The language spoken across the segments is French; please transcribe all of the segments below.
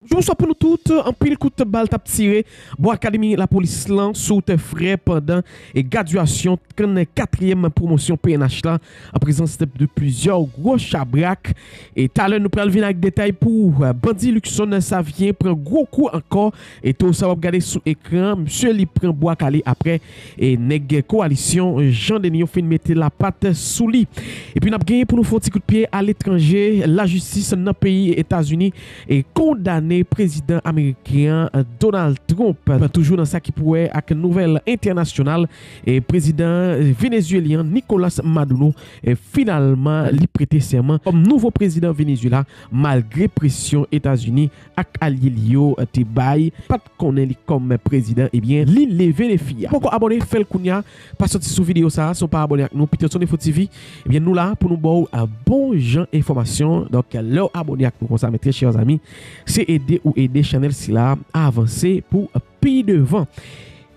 Je vous souhaite pour nous toutes, en pile coup de balle tap tiré, Bois Academy, la police lan, sous te frais pendant et graduation, quatrième promotion PNH là, en présence de plusieurs gros chabraques. Et tout à l'heure, nous prenons venir avec détails pour Bandi Luxon, ça vient, prend gros coup encore, et tout ça va regarder sous écran, monsieur li prend Bois Calé après, et nèg coalition, Jean Denis, fin mettre la patte sous lit. Et puis, nous avons gagné pour nous faire un petit coup de pied à l'étranger, la justice dans le pays États-Unis est condamné président américain Donald Trump, toujours dans ça qui pourrait avec une nouvelle internationale, et président vénézuélien Nicolas Maduro est finalement li prêté serment comme nouveau président Venezuela malgré pression États-Unis ak allié lio te bay pas connaît comme président. Et bien li lever les filles. Pourquoi abonner fait le kounya pas sorti sous vidéo ça sont pas abonnés avec nous Peterson Info TV. Et bien nous là pour nous bon un bon genre information, donc leur abonner avec nous comme ça mes très chers amis, c'est aider Chanel si là à avancer pour pays devant.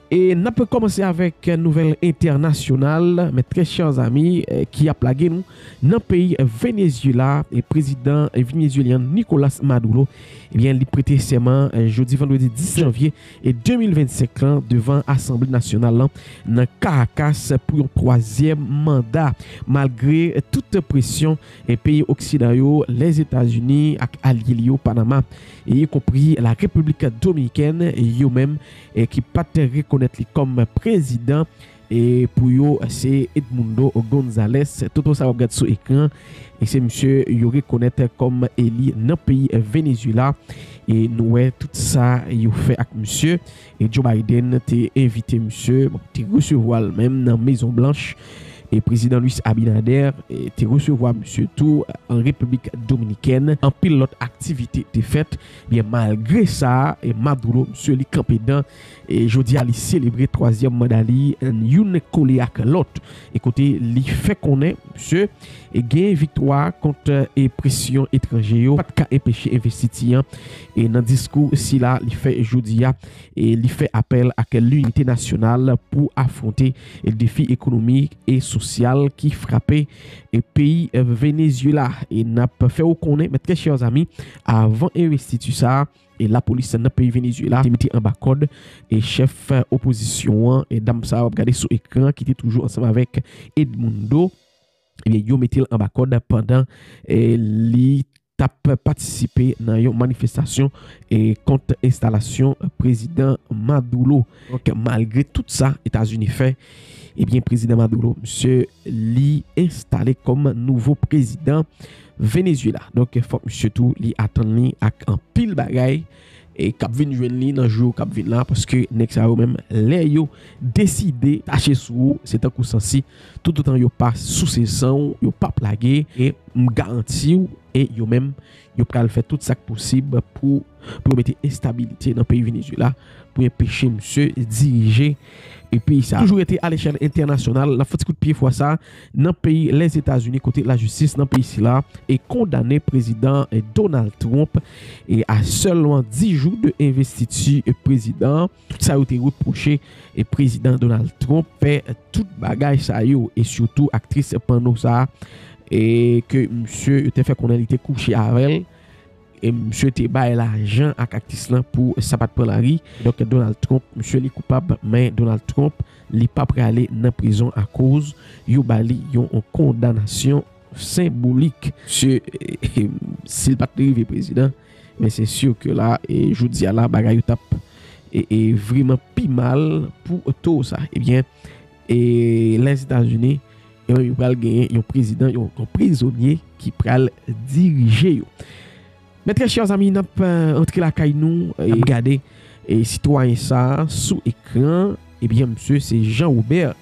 Et nous peut commencer avec une nouvelle internationale, mes très chers amis, qui a plagué nous dans le pays Venezuela. Et président vénézuélien Nicolas Maduro, eh bien, il prêté serment jeudi vendredi 10 janvier et 2025 là, devant l'Assemblée nationale dans Caracas pour un troisième mandat, malgré toute pression des pays occidentaux, les États-Unis, alliés au Panama, et y compris la République dominicaine, et eux-mêmes qui pas reconnaître comme président. Et pour eux, c'est Edmundo González. Tout ça, regarde sur l'écran. Et c'est monsieur yo reconnaître comme élu dans le pays Venezuela. Et nous, tout ça, il fait avec monsieur. Et Joe Biden t'a invité monsieur, te recevoir même dans la Maison Blanche. Et président Luis Abinader te recevoir monsieur tout en République dominicaine. En pilote activité te faite. Bien malgré ça, et Maduro, monsieur li campé dedans. Et jeudi a li célébrer troisième mandat li, une collé avec l'autre. Écoutez, li fait connaître monsieur et gain victoire contre et pression étrangère. Pas de cas empêcher investisseurs. Et dans le discours si là, li fait jeudi et li fait appel à l'unité nationale pour affronter les défis économiques et social qui frappait le pays Venezuela. Et n'a pas fait reconnaître, mes très chers amis, avant d'investir ça, et la police dans le pays Venezuela qui mis en bas code et chef opposition et dame ça regardez sur écran qui était toujours ensemble avec Edmundo. Et bien yo mettez en bas code pendant li tap participer dans une manifestation et contre installation président Maduro. Donc malgré tout ça États-Unis fait, et bien président Maduro monsieur li installé comme nouveau président Venezuela. Donc il faut monsieur tout li attendre avec un pile bagaille et cap vinn joindre li dans jour cap vinn là parce que nek ça même les yo décidé tâcher sous c'est un coup sensi tout autant yo pas sous saison yo pas plagué et me garantir et yo même yo pral faire tout ça possible pour mettre instabilité dans le pays Venezuela pour empêcher monsieur diriger. Et puis ça a toujours été à l'échelle internationale. La faute coup de pied fois ça dans le pays les États-Unis côté la justice dans le pays ici là et condamné président Donald Trump et à seulement 10 jours de investiture président. Tout ça a été reproché et président Donald Trump fait toute bagaille ça yo et surtout actrice pendant ça et que monsieur était fait qu'on a été couché avec elle. Et monsieur te bail l'argent à actrice là pour ça pas prendre la rue. Donc Donald Trump monsieur est coupable mais Donald Trump n'est pas prêt à aller dans prison à cause yo bali yon en condamnation symbolique monsieur s'il pas arrivé président mais c'est sûr que là et je dis à la bagaille tape et vraiment pi mal pour tout ça. Et bien et les États-Unis ils va gagner un président un prisonnier qui pral diriger yo. Mes très chers amis, nous avons entré la caille nous et regardé et citoyen ça sous écran. Et bien monsieur c'est Jean-Robert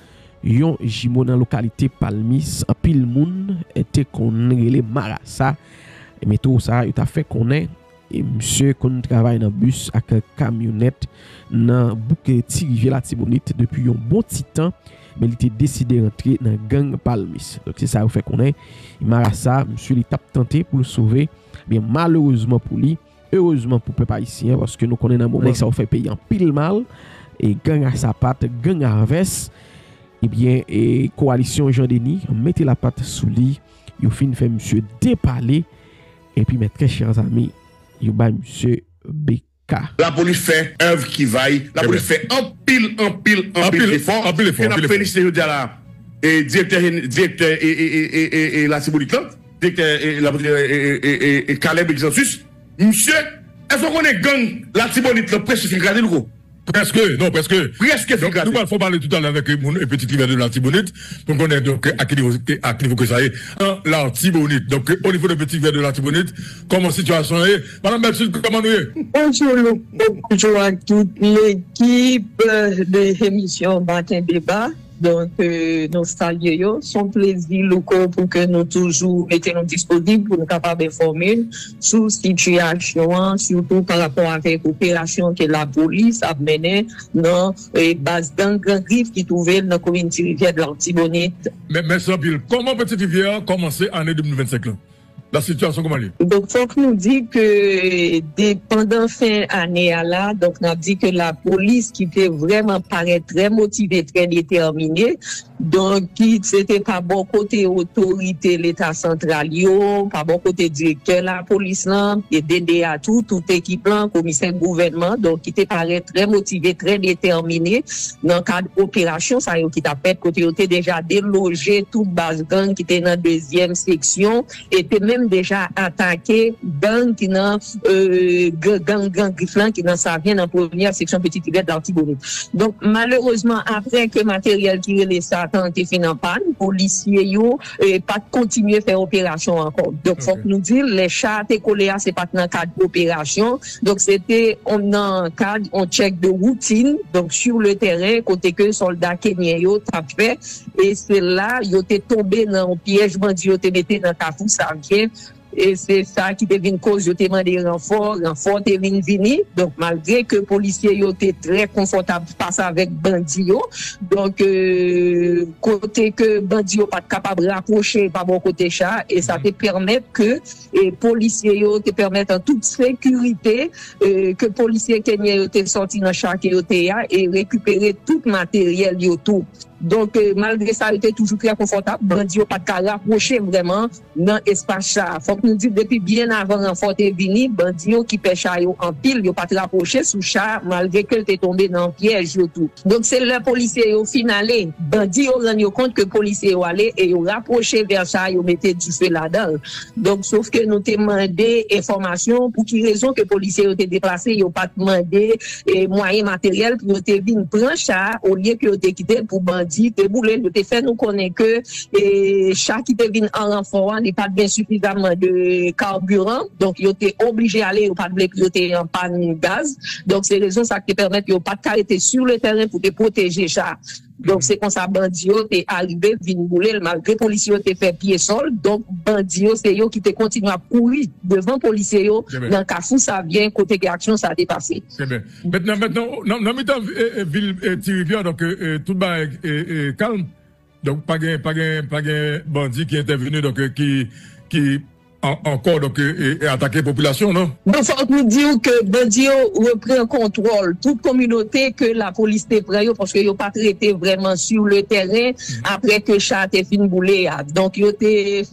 yon jimo dans localité Palmis en pile moun était qu'on relé Marassa mais tout ça il t'a fait connaître et monsieur qu'on travaille dans bus avec camionnette dans bouquet rivière la Tibonite depuis un bon petit temps mais il était décidé rentrer dans gang Palmis. Donc c'est ça vous fait connaître Marassa monsieur il t'a tenté pour le sauver. Bien malheureusement pour lui, heureusement pour peuple haïtien parce que nous connaissons un moment que ça fait payer en pile mal et gang à sa patte, gang à veste. Et bien et coalition Jean Denis mettez la patte sous lui, il fin fait monsieur déparler et puis mes très chers amis, il ba monsieur BK. La police fait œuvre qui vaille. La police fait un pile effort. Et on félicite là. Et directeur et la Tibonite là. Directeur et Caleb Exensus. Monsieur, est-ce qu'on est gang la Tibonite là presque regardez le gros. Presque. Donc, nous allons parler tout à l'heure avec mon petit rivière de l'Antibonite. Donc, on est donc à quel niveau que ça est. L'Antibonite. Donc, au niveau de petit rivière de l'Antibonite, comment la situation est? Madame Belsude, comment nous est? Bonjour à toute l'équipe de l'émission Matin Débat. Donc, nos saluons, son plaisir local pour que nous toujours mettons disponibles pour nous capables d'informer sur la situation, surtout par rapport avec l'opération que la police a menée dans les bases d'un grand griffe qui trouvait dans la communauté rivière de l'Antibonite. Mais Saint-Bill, comment Petite Rivière a commencé l'année 2025 là? La situation comment elle est? Donc, faut que nous dit que pendant fin année là, donc on a dit que la police qui était vraiment paraît très motivée, très déterminée, donc qui c'était pas bon côté autorité l'État central pas bon côté directeur la police là, et DDA tout équipe là, commissaire gouvernement, donc qui était paraît très motivé, très déterminé dans le cadre opération ça qui t'a fait côté était déjà délogé toute base gang qui était dans deuxième section était même déjà attaqué gang qui dans gang Grifflan qui dans ça vient dans première section petite rivière d'Antibonite. Donc malheureusement après que matériel qui relait ça été fait en panne, policiers yo pas continuer faire opération encore. Donc faut que nous dire les chats étaient collés à c'est pas dans cadre d'opération. Donc c'était on cadre on check de routine donc sur le terrain côté que soldats kenyans yo t'a fait et c'est là yo était tombé dans un piège bandit yo était metté dans Kafou ça vient. Et c'est ça qui devient cause, yo te demandé renfort te vini. Donc, malgré que policiers yo te très confortable passer avec bandit yo. Donc, côté que bandit yo pas capable de rapprocher par bon côté chat, et ça te permet que, policiers yo te permettent en toute sécurité, que policiers kenyans yo te sorti dans chat yo te ya, et récupérer tout matériel yo tout. Donc, malgré ça, il était toujours très confortable. Bandi n'a pas de rapprocher vraiment dans l'espace chat. Faut que nous disions depuis bien avant renfort est venu, bandi qui pêche en pile, il n'a pas de rapprocher sous chat, malgré qu'il était tombé dans le piège et tout. Donc, c'est le policier au final, bandi ont rendu compte que le policier est allé et il rapproché vers chat, il mettait du feu là-dedans. Donc, sauf que nous t'ai demandé information pour quelle raison que le policier a été déplacé, il n'a pas demandé moyens matériels pour te venir prendre chat au lieu que te quitté pour bandi te boulé te fait nous connaître que chat qui te vient en renfort n'est pas bien suffisamment de carburant donc il était obligé d'aller pas de il était en panne gaz donc c'est raison ça qui permet de pas t'arrêter sur le terrain pour te protéger chat. Donc c'est comme ça bandio t'es arrivé vinn bouler malgré policiers t'es fait pied sol donc bandio c'est yo qui te continue à courir devant policiers yo dans Kafou ça vient côté action ça a dépassé. C'est bien. Maintenant dans mi-temps ville Rivière donc tout bas calme donc pas gain bandit qui est intervenu donc qui encore donc attaquer population non. Donc faut nous dire que bandi reprend contrôle toute communauté que la police te prend parce que yo pas traité vraiment sur le terrain après que chat est fin boulé donc yo te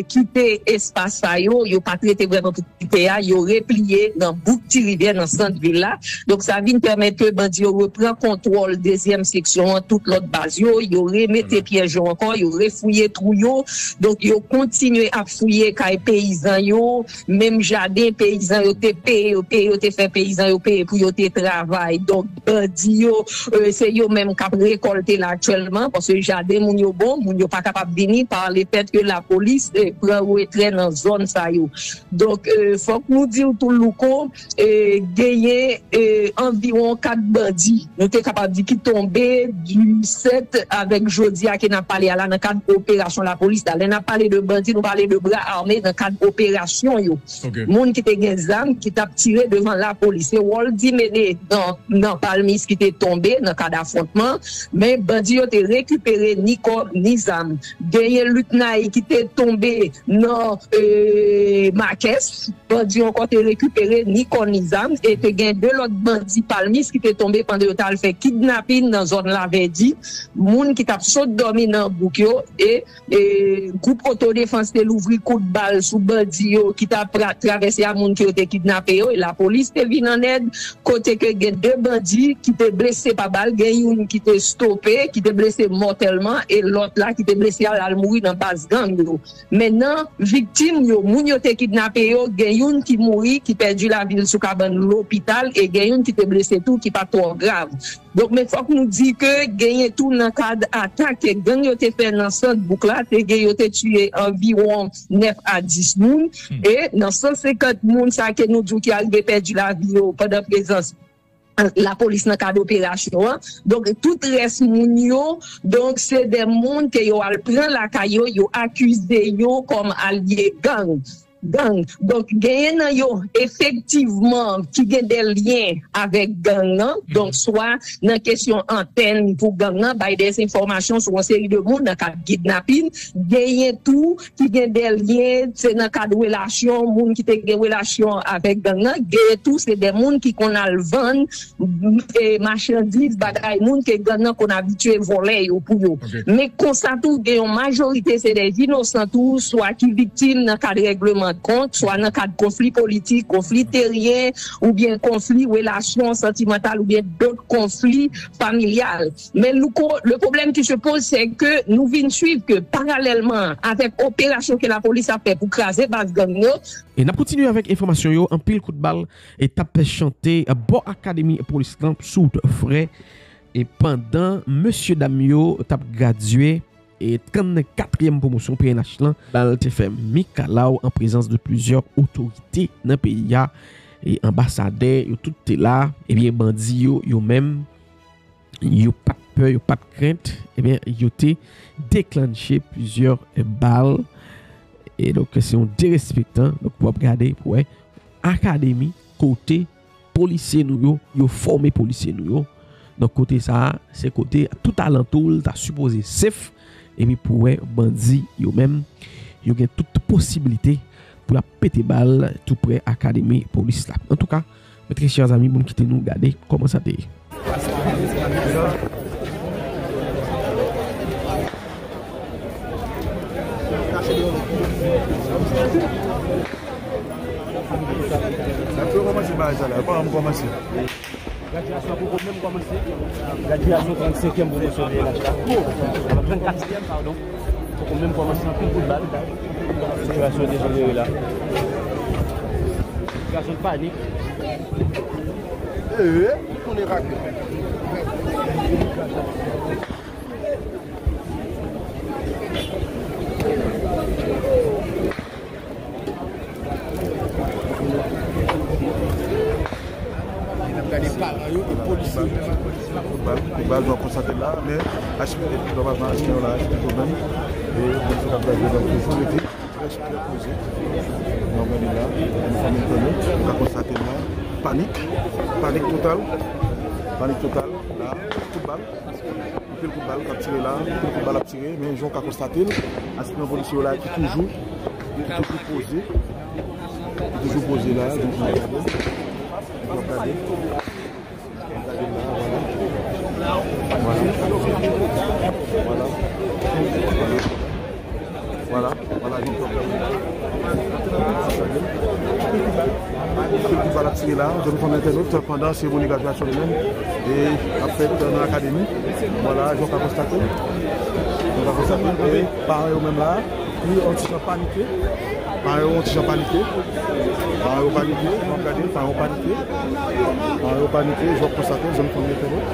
quitté espace ça yo pas traité vraiment pour quitter yo replié dans Bouti Rivière dans centre ville là donc ça vient permettre que bandi reprend contrôle deuxième section toute l'autre base yo remetté piège encore yo refouillé trou yo donc yo continuer à fouiller kay paysan yo même jardin paysan yo te paye yo te fait paysan yo paye pour yo te travail donc bandi yo c'est yo même qui récolter là actuellement parce que jardin moun yo bon moun yo pas capable venir par le fait que la police prend retrait dans zone ça yo donc faut que nous dire tout louko gagner environ 4 bandits nous t'es capable dire qui tombé du 7 avec Jodia qui n'a parlé là dans cadre opération la police là n'a parlé de bandits nous parler de bras armés dans cadre opération yo monde qui te gen zam qui t'a tiré devant la police Waldi mené dans Palmis qui t'est tombé dans cadre affrontement mais bandi yo te récupéré ni corps ni zam gagné lieutenant qui t'est tombé dans Marques bandi encore te récupéré ni corps ni zam et te gen deux autres bandits Palmis qui t'est tombé pendant yo t'a fait kidnapping dans zone la Verdi monde qui t'a saute dormi dans Boukio et groupe autodéfense de l'ouvrir coup de balle sous bandi qui t'a traversé à moun qui était kidnappé et la police te vient en aide côté que gen deux bandits qui étaient blessés par balle, gen une qui était stoppé, qui était blessé mortellement et l'autre là qui était blessé à la mourir dans base gang yo. Maintenant victime yo moun yo te kidnappé yo, gen une qui mourit qui perdu la vie sous cabane l'hôpital et gen une qui était blessé tout qui pas trop grave. Donc mais faut que nous dit que gagner tout dans cadre attaque gang yo te fait dans centre boucle là, te gang yo te tué environ 9 à 10 moun et dans 150 moun ça que nous dit qui arrivé perdu la vie pendant présence la police dans cadre d'opération. Donc tout reste moun yo, donc c'est des moun que yo al prend la caillou yo accusé yo comme allié gang. Donc gagnant yo effectivement qui gagne des liens avec gang donc soit dans question antenne pour gang by des informations sur une série de monde dans cadre kidnapping gagne tout qui gagne des liens c'est dans cadre relation monde qui te gagne relation avec gang gagne tout c'est des monde qui qu'on a le vendre et marchandises bagaille monde que gang qu'on habitué voler pour yo mais constat tout gagne majorité c'est des innocents tout soit qui victimes dans cadre règlement compte, soit dans le cadre de conflit politique, conflit terrien, ou bien conflit relation sentimentale, ou bien d'autres conflits familiales. Mais le problème qui se pose, c'est que nous venons suivre que parallèlement avec l'opération que la police a fait pour craser base gang, et nous continuons avec information un pile coup de balle et tape chanté à Bon Académie police sous frais et pendant monsieur Damio tape gradué et 34e promotion PNH là dans le fait Mikalau en présence de plusieurs autorités dans le pays et ambassadeurs yo tout est là et bien bandits yo même yo pas de peur yo pas de crainte et bien yo té déclenché plusieurs balles et donc c'est un dérespectant donc pour regarder pour académie côté policier nous yo formé policier nous donc côté ça c'est côté tout alentour t'as supposé safe et puis pour bandit yo même yo gen toute possibilité pour la péter balle tout près académie police là. En tout cas, mes très chers amis, bon quitter nous regarder comment ça t'est. Graduation pour même commencer. Graduation 35e promotion de la 24e pardon. Pour même commencer un coup de balle. Situation dégénérée là. Situation de panique. On est raqué. Les balles doivent constater là, mais HP doit pas acheter là, HP problème. Et comme ça, on va faire posé. Normalement, là, une famille connue, on va constater là, panique totale, là, coup de balle. On fait le coup de balle, on a tiré là, le coup de balle a tiré, mais on va constater, aspirant policier là, qui est toujours posé là, donc on va regarder. Voilà. Il va la tirer là, je vous prends l'internaute pendant ces graduation de même et après dans l'académie. Voilà, je vais constater. Et pareil au même là, puis on s'est paniqué. Paniqué, je vais constater, je vais prendre l'internaute.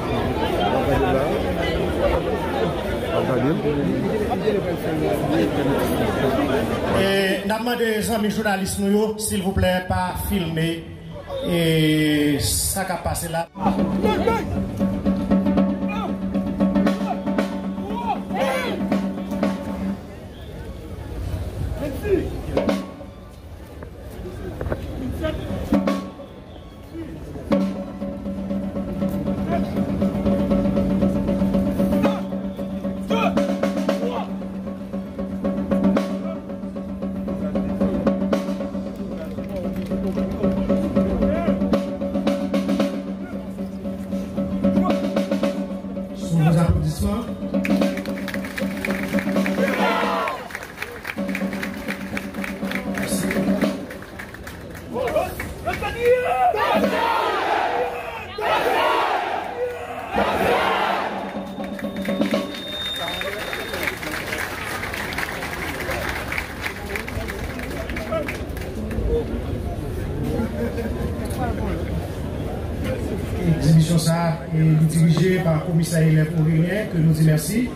Nous demandons aux amis journalistes, s'il vous plaît, pas filmer et ça qui a passé là. exhibition ça est dirigée par le commissaire Hélène Aurélien, que nous disons merci.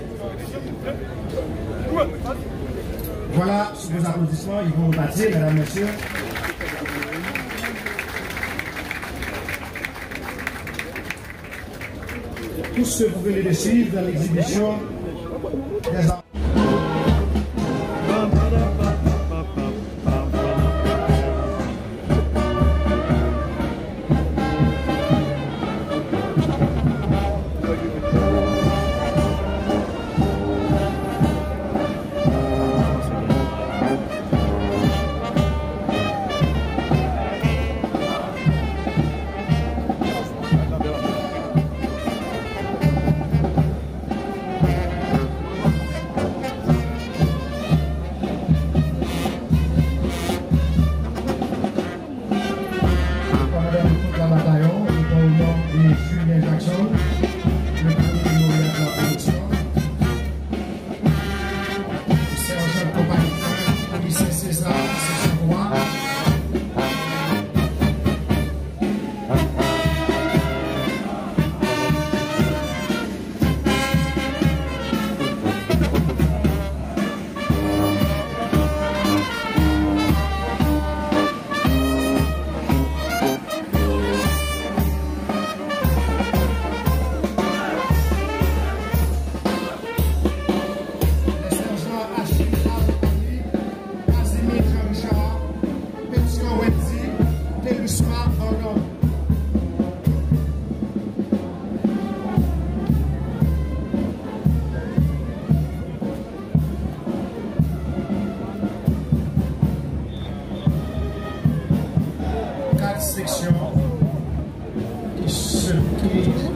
Voilà, sous vos applaudissements, ils vont repartir, mesdames, messieurs. Tous ceux que vous venez de suivre dans l'exhibition des arts.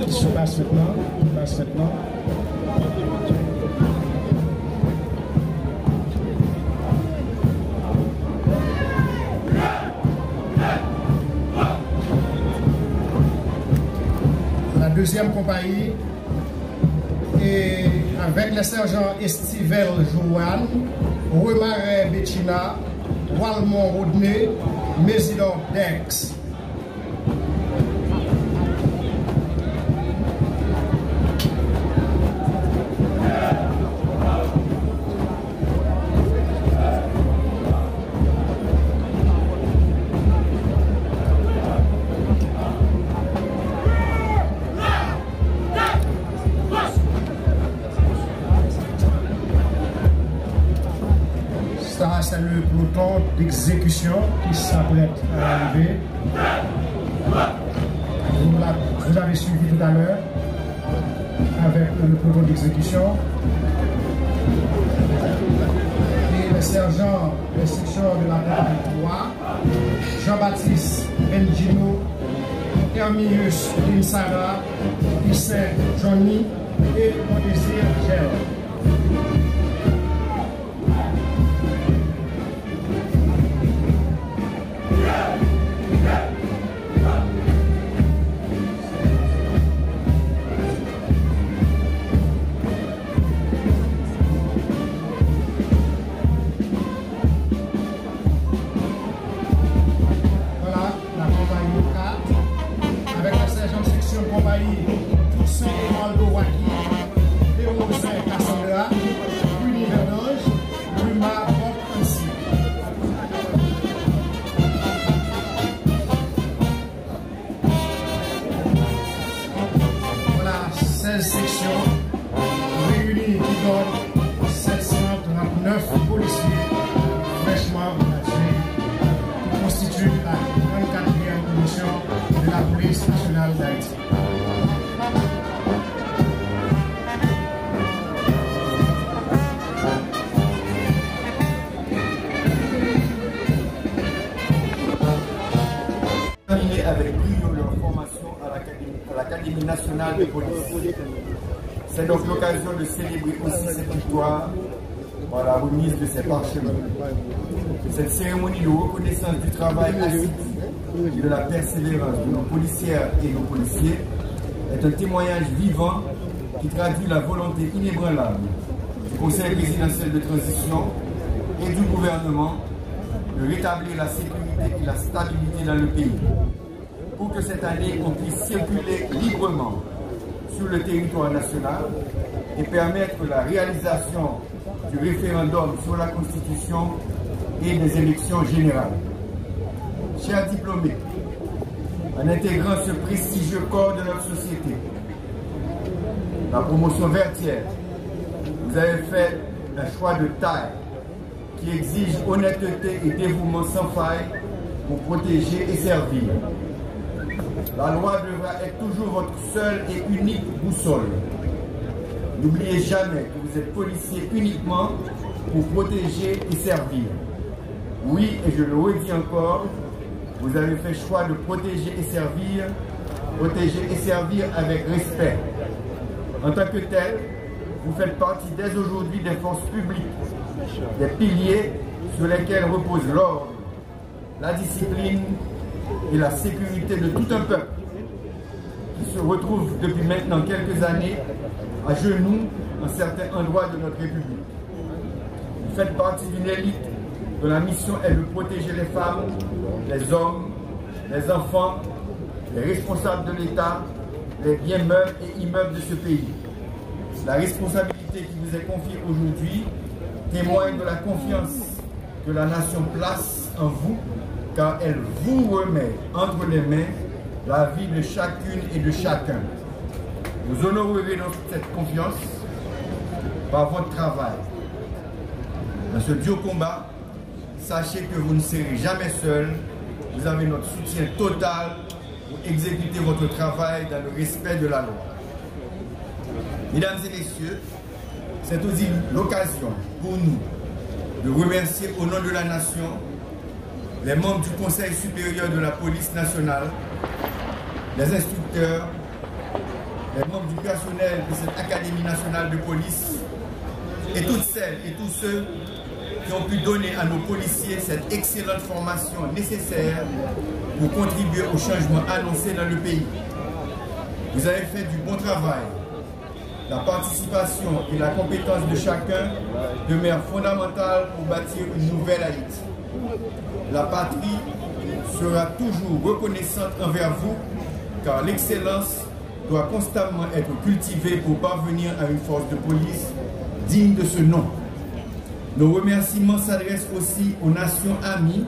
Qui se passe maintenant. La deuxième compagnie et avec les sergents Estivel Jouan, Remaret Bettina, Walmont Rodney, Mésidor Dex. Ça, c'est le peloton d'exécution qui s'apprête à arriver. Vous avez suivi tout à l'heure avec le peloton d'exécution. Et le sergent de section de la compagnie 3, Jean-Baptiste Benjino, Hermius Linsara, Issé Johnny et Mondésir Gel. Sections réunies qui donnent 739 policiers fraîchement engagés qui constituent la 24e commission de la police nationale d'Haïti. Avec brio leur formation à l'Académie nationale de police. C'est donc l'occasion de célébrer aussi cette victoire par la remise de ces parchemins. Cette cérémonie de reconnaissance du travail assidu et de la persévérance de nos policières et nos policiers est un témoignage vivant qui traduit la volonté inébranlable du Conseil présidentiel de transition et du gouvernement de rétablir la sécurité et la stabilité dans le pays. pour que cette année on puisse circuler librement sur le territoire national et permettre la réalisation du référendum sur la Constitution et des élections générales. Chers diplômés, en intégrant ce prestigieux corps de notre société, la promotion Vertière, vous avez fait un choix de taille qui exige honnêteté et dévouement sans faille pour protéger et servir. La loi devra être toujours votre seule et unique boussole. N'oubliez jamais que vous êtes policier uniquement pour protéger et servir. Oui, et je le redis encore, vous avez fait le choix de protéger et servir avec respect. En tant que tel, vous faites partie dès aujourd'hui des forces publiques, des piliers sur lesquels repose l'ordre, la discipline et la sécurité de tout un peuple qui se retrouve depuis maintenant quelques années à genoux en certains endroits de notre République. Vous faites partie d'une élite dont la mission est de protéger les femmes, les hommes, les enfants, les responsables de l'État, les biens meubles et immeubles de ce pays. La responsabilité qui vous est confiée aujourd'hui témoigne de la confiance que la nation place en vous, car elle vous remet entre les mains la vie de chacune et de chacun. Vous honorerez donc cette confiance par votre travail. Dans ce dur combat, sachez que vous ne serez jamais seul. Vous avez notre soutien total pour exécuter votre travail dans le respect de la loi. Mesdames et messieurs, c'est aussi l'occasion pour nous de remercier au nom de la nation les membres du Conseil supérieur de la police nationale, les instructeurs, les membres du personnel de cette Académie nationale de police et toutes celles et tous ceux qui ont pu donner à nos policiers cette excellente formation nécessaire pour contribuer au changement annoncé dans le pays. Vous avez fait du bon travail. La participation et la compétence de chacun demeurent fondamentales pour bâtir une nouvelle Haïti. La patrie sera toujours reconnaissante envers vous, car l'excellence doit constamment être cultivée pour parvenir à une force de police digne de ce nom. Nos remerciements s'adressent aussi aux nations amies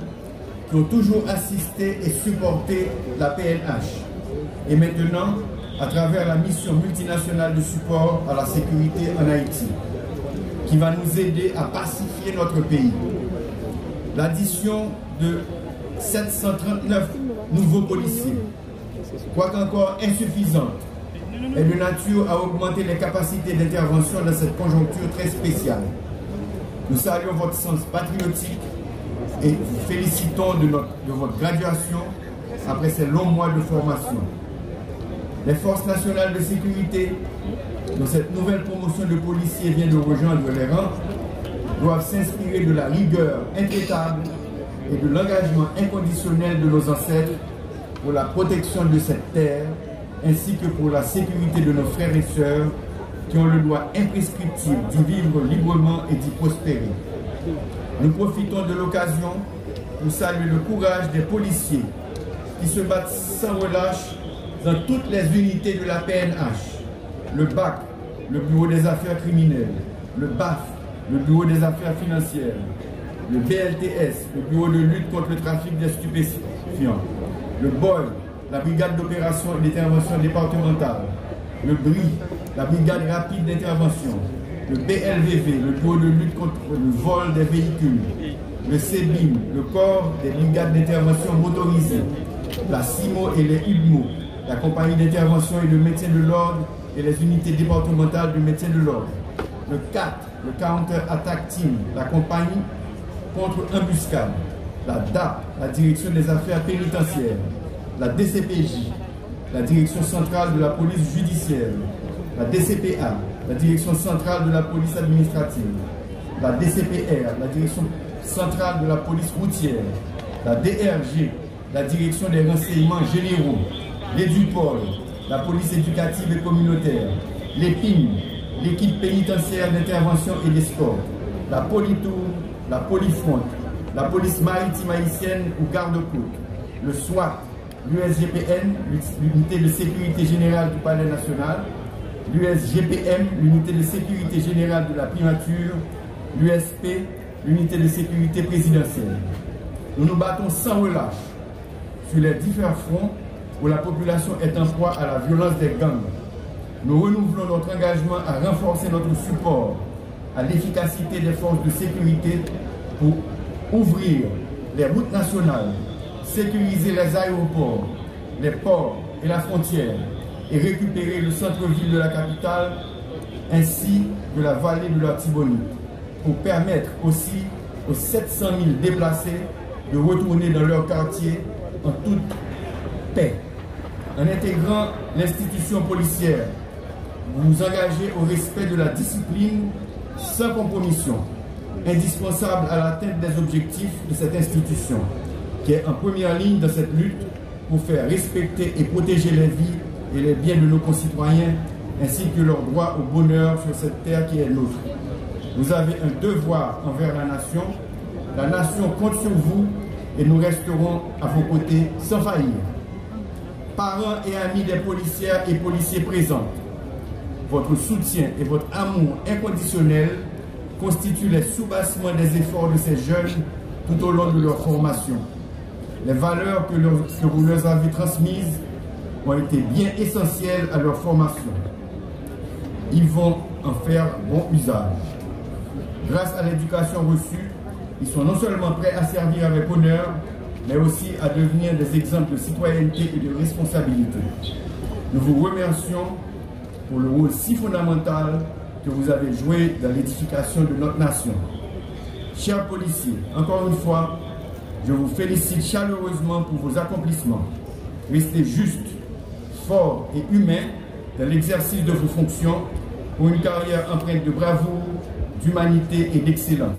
qui ont toujours assisté et supporté la PNH. Et maintenant, à travers la mission multinationale de support à la sécurité en Haïti, qui va nous aider à pacifier notre pays. L'addition de 739 nouveaux policiers, quoique encore insuffisante, est de nature à augmenter les capacités d'intervention dans cette conjoncture très spéciale. Nous saluons votre sens patriotique et vous félicitons de votre graduation après ces longs mois de formation. Les forces nationales de sécurité, dont cette nouvelle promotion de policiers vient de rejoindre les rangs, doivent s'inspirer de la rigueur intraitable et de l'engagement inconditionnel de nos ancêtres pour la protection de cette terre, ainsi que pour la sécurité de nos frères et sœurs qui ont le droit imprescriptible d'y vivre librement et d'y prospérer. Nous profitons de l'occasion pour saluer le courage des policiers qui se battent sans relâche dans toutes les unités de la PNH, le BAC, le Bureau des affaires criminelles, le BAF, le Bureau des affaires financières, le BLTS, le Bureau de lutte contre le trafic des stupéfiants, le BOI, la Brigade d'opération et d'intervention départementale, le BRI, la Brigade rapide d'intervention, le BLVV, le Bureau de lutte contre le vol des véhicules, le CEBIM, le corps des brigades d'intervention motorisées, la CIMO et les UBMO, la compagnie d'intervention et de maintien de l'ordre et les unités départementales de maintien de l'ordre, le CAT, le Counter Attack Team, la compagnie contre embuscade, la DAP, la direction des affaires pénitentiaires, la DCPJ, la direction centrale de la police judiciaire, la DCPA, la direction centrale de la police administrative, la DCPR, la direction centrale de la police routière, la DRG, la direction des renseignements généraux, l'EDUPOL, la police éducative et communautaire, l'EPIM, l'équipe pénitentiaire d'intervention et d'escorte, la Politour, la Polifront, la police maritime haïtienne ou garde-côte, le SWAT, l'USGPN, l'unité de sécurité générale du Palais national, l'USGPM, l'unité de sécurité générale de la primature, l'USP, l'unité de sécurité présidentielle. Nous nous battons sans relâche sur les différents fronts où la population est en proie à la violence des gangs. Nous renouvelons notre engagement à renforcer notre support à l'efficacité des forces de sécurité pour ouvrir les routes nationales, sécuriser les aéroports, les ports et la frontière et récupérer le centre-ville de la capitale ainsi que la vallée de la Tibonite pour permettre aussi aux 700 000 déplacés de retourner dans leur quartier en toute paix. En intégrant l'institution policière, vous vous engagez au respect de la discipline sans compromission, indispensable à l'atteinte des objectifs de cette institution, qui est en première ligne dans cette lutte pour faire respecter et protéger les vies et les biens de nos concitoyens, ainsi que leur droit au bonheur sur cette terre qui est nôtre. Vous avez un devoir envers la nation. La nation compte sur vous et nous resterons à vos côtés sans faillir. Parents et amis des policières et policiers présents, votre soutien et votre amour inconditionnel constituent les soubassements des efforts de ces jeunes tout au long de leur formation. Les valeurs que vous leur avez transmises ont été bien essentielles à leur formation. Ils vont en faire bon usage. Grâce à l'éducation reçue, ils sont non seulement prêts à servir avec honneur, mais aussi à devenir des exemples de citoyenneté et de responsabilité. Nous vous remercions pour le rôle si fondamental que vous avez joué dans l'édification de notre nation. Chers policiers, encore une fois, je vous félicite chaleureusement pour vos accomplissements. Restez justes, forts et humains dans l'exercice de vos fonctions pour une carrière empreinte de bravoure, d'humanité et d'excellence.